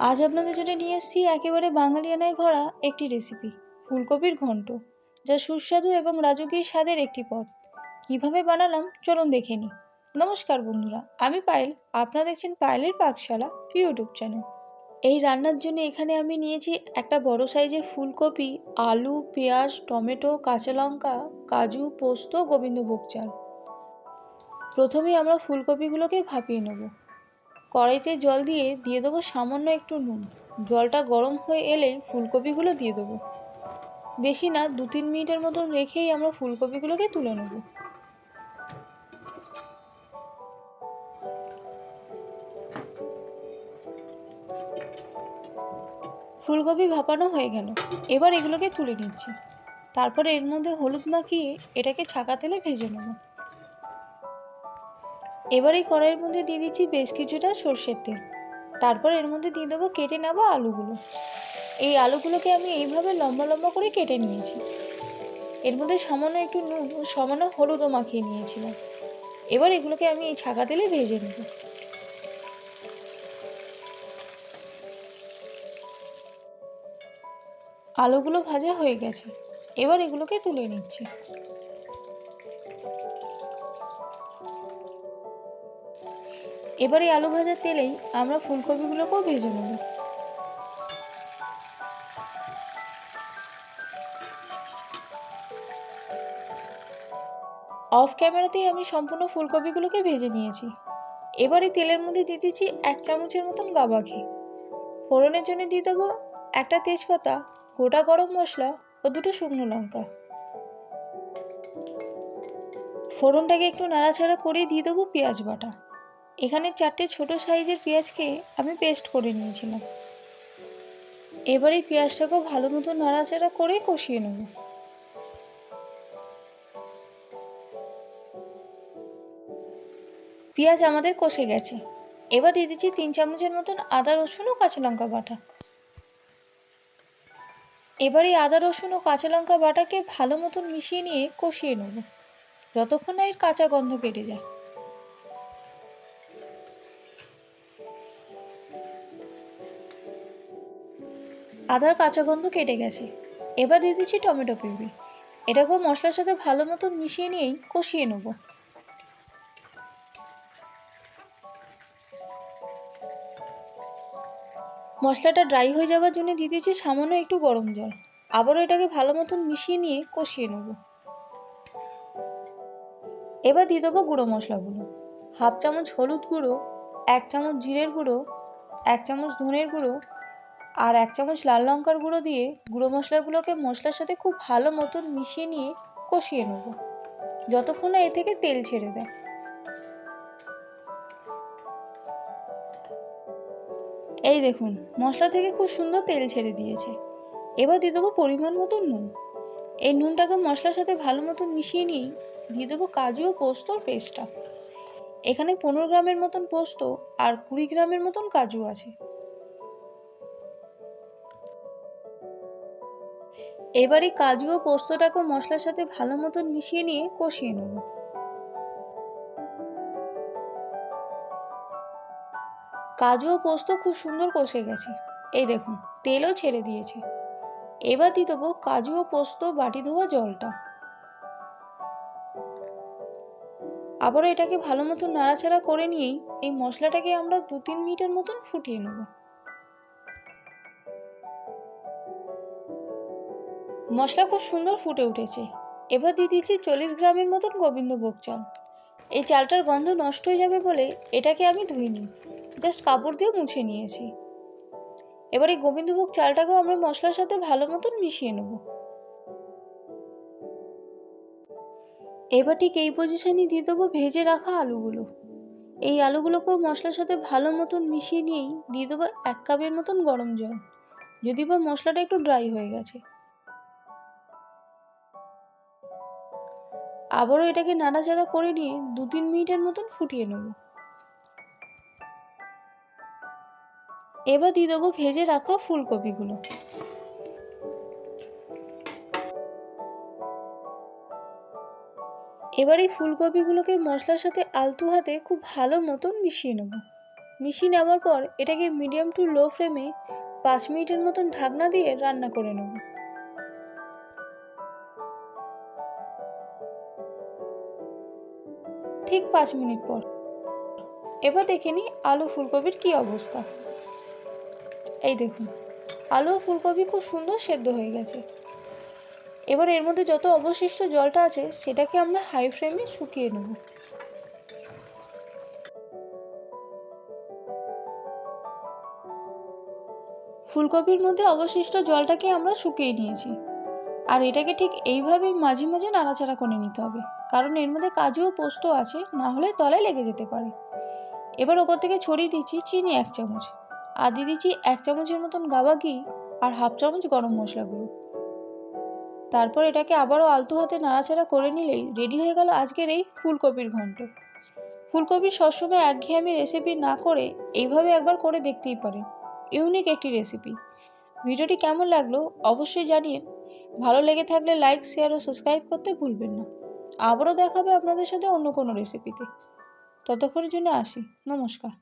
আজ আপনাদের জন্য নিয়ে এসেছি একেবারে বাঙালিয়ানায় ভরা একটি রেসিপি, ফুলকপির ঘন্ট, যা সুস্বাদু এবং রাজকীয় স্বাদের একটি পদ। কিভাবে বানালাম চলুন দেখে নিই। নমস্কার বন্ধুরা, আমি পায়েল, আপনারা দেখছেন পায়েলের পাকশালা ইউটিউব চ্যানেল। এই রান্নার জন্য এখানে আমি নিয়েছি একটা বড় সাইজের ফুলকপি, আলু, পেঁয়াজ, টমেটো, কাঁচা লঙ্কা, কাজু, পোস্ত, গোবিন্দভোগ চাল। প্রথমেই আমরা ফুলকপিগুলোকে ভাপিয়ে নেব। কড়াইতে জল দিয়ে দেবো সামান্য একটু নুন। জলটা গরম হয়ে এলেই ফুলকপিগুলো দিয়ে দেবো। বেশি না, 2-3 মিনিটের মতন রেখেই আমরা ফুলকপিগুলোকে তুলে নেব। ফুলকপি ভাপানো হয়ে গেল, এবার এগুলোকে তুলে নিচ্ছি। তারপরে এর মধ্যে হলুদ মাখিয়ে এটাকে ছাকা তেলে ভেজে নেব। এবার এই কড়াইয়ের মধ্যে দিয়ে দিচ্ছি বেশ কিছুটা সর্ষের তেল। তারপর এর মধ্যে দিয়ে দেবো কেটে নেওয়া আলুগুলো। এই আলুগুলোকে আমি এইভাবে লম্বা লম্বা করে কেটে নিয়েছি। এর মধ্যে সামান্য একটু নুন ও সামান্য হলুদও মাখিয়ে নিয়েছিলাম। এবার এগুলোকে আমি এই ছাকা তেলে ভেজে নেব। আলুগুলো ভাজা হয়ে গেছে, এবার এগুলোকে তুলে নিচ্ছি। এবার এই আলু ভাজার তেলেই আমরা ফুলকপিগুলোকেও ভেজে নেব। অফ ক্যামেরাতেই আমি সম্পূর্ণ ফুলকপিগুলোকে ভেজে নিয়েছি। এবার এই তেলের মধ্যে দিয়ে দিচ্ছি 1 চামচের মতন গাবা ঘি। ফোড়নের জন্য দিয়ে দেবো একটা তেজপাতা, গোটা গরম মশলা ও 2টো শুকনো লঙ্কা। ফোড়নটাকে একটু নাড়াচাড়া করে দিয়ে দেবো পেঁয়াজ বাটা। এখানে 4টে ছোট সাইজের পেঁয়াজকে আমি পেস্ট করে নিয়েছিলাম। এবার এই পেঁয়াজটাকেও ভালো মতো নাড়াচাড়া করে কষিয়ে নেব। পেঁয়াজ আমাদের কষে গেছে, এবার দিয়ে দিচ্ছি 3 চামচের মতন আদা রসুন ও কাঁচা লঙ্কা বাটা। এবার এই আদা রসুন ও কাঁচা লঙ্কা বাটাকে ভালো মতন মিশিয়ে নিয়ে কষিয়ে নেব, যতক্ষণ না এর কাঁচা গন্ধ কেটে যায়। আদার কাঁচা গন্ধ কেটে গেছে, এবার দিয়ে দিচ্ছি টমেটো পিউরি। এটাকেও মশলার সাথে ভালো মতন মিশিয়ে নিয়েই কষিয়ে নেব। মশলাটা ড্রাই হয়ে যাওয়ার জন্য দিয়ে দিচ্ছি সামান্য একটু গরম জল। আবারও এটাকে ভালো মতন মিশিয়ে নিয়ে কষিয়ে নেব। এবার দিয়ে দেবো গুঁড়ো মশলাগুলো। 1/2 চামচ হলুদ গুঁড়ো, 1 চামচ জিরের গুঁড়ো, 1 চামচ ধনের গুঁড়ো আর 1 চামচ লাল লঙ্কার গুঁড়ো দিয়ে গুঁড়ো মশলাগুলোকে মশলার সাথে খুব ভালো মতন মিশিয়ে নিয়ে কষিয়ে নেব, যতক্ষণ না এ থেকে তেল ছেড়ে দেয়। এই দেখুন, মশলা থেকে খুব সুন্দর তেল ছেড়ে দিয়েছে। এবার দিয়ে দেবো পরিমাণ মতো নুন। এই নুনটাকে মশলার সাথে ভালো মতন মিশিয়ে নিয়েই দিয়ে দেবো কাজু ও পোস্তর পেস্টটা। এখানে 15 গ্রামের মতন পোস্ত আর 20 গ্রামের মতন কাজু আছে। এবার এই কাজু ও পোস্তটাকে মশলার সাথে ভালো মতন মিশিয়ে নিয়ে কষিয়ে নেব। কাজু ও পোস্ত খুব সুন্দর কষে গেছে, এই দেখুন তেলও ছেড়ে দিয়েছে। এবার দিয়ে দেবো কাজু ও পোস্ত বাটি ধোয়া জলটা। আবারও এটাকে ভালো মতো নাড়াচাড়া করে নিয়েই এই মশলাটাকে আমরা 2-3 মিনিটের মতন ফুটিয়ে নেব। মশলা খুব সুন্দর ফুটে উঠেছে, এবার দিয়ে দিচ্ছি 40 গ্রামের মতন গোবিন্দভোগ চাল। এই চালটার গন্ধ নষ্ট হয়ে যাবে বলে এটাকে আমি ধুইনি, জাস্ট কাপড় দিয়ে মুছে নিয়েছি। এবার এই গোবিন্দভোগ চালটাকেও আমরা মশলার সাথে ভালো মতন মিশিয়ে নেব। এবার ঠিক এই পজিশনে দিয়ে দেবো ভেজে রাখা আলুগুলো। এই আলুগুলোকেও মশলার সাথে ভালো মতন মিশিয়ে নিয়েই দিয়ে দেবো 1 কাপের মতন গরম জল, যদি বা মশলাটা একটু ড্রাই হয়ে গেছে। আবারও এটাকে নাড়াচাড়া করে নিয়ে 2-3 মিনিটের মতন ফুটিয়ে নেব। এবার দিয়ে দেবো ভেজে রাখা ফুলকপিগুলো। এবার এই ফুলকপিগুলোকে মশলার সাথে আলতো হাতে খুব ভালো মতন মিশিয়ে নেব। মিশিয়ে নেওয়ার পর এটাকে মিডিয়াম টু লো ফ্লেমে 5 মিনিটের মতন ঢাকনা দিয়ে রান্না করে নেব। ঠিক 5 মিনিট পর এবার দেখে নিই আলু ফুলকপির কি অবস্থা। এই দেখুন, আলু ও ফুলকপি খুব সুন্দর সেদ্ধ হয়ে গেছে। এবার এর মধ্যে যত অবশিষ্ট জলটা আছে সেটাকে আমরা হাই ফ্লেমে শুকিয়ে নেব। ফুলকপির মধ্যে অবশিষ্ট জলটাকে আমরা শুকিয়ে নিয়েছি, আর এটাকে ঠিক এইভাবেই মাঝে মাঝে নাড়াচাড়া করে নিতে হবে, কারণ এর মধ্যে কাজু ও পোস্ত আছে, না হলে তলায় লেগে যেতে পারে। এবার ওপর থেকে ছড়িয়ে দিচ্ছি চিনি 1 চামচ, আর দিয়ে দিচ্ছি 1 চামচের মতন গাওয়া ঘি আর হাফ চামচ গরম মশলা গুঁড়ো। তারপর এটাকে আবারও আলতো হাতে নাড়াচাড়া করে নিলেই রেডি হয়ে গেল আজকের এই ফুলকপির ঘন্ট। ফুলকপির সবসময় একঘেয়েমি রেসিপি না করে এইভাবে একবার করে দেখতেই পারেন, ইউনিক একটি রেসিপি। ভিডিওটি কেমন লাগলো অবশ্যই জানিয়ে, ভালো লেগে থাকলে লাইক, শেয়ার ও সাবস্ক্রাইব করতে ভুলবেন না। আবারও দেখা হবে আপনাদের সাথে অন্য কোনো রেসিপিতে। ততক্ষণের জন্য আসি, নমস্কার।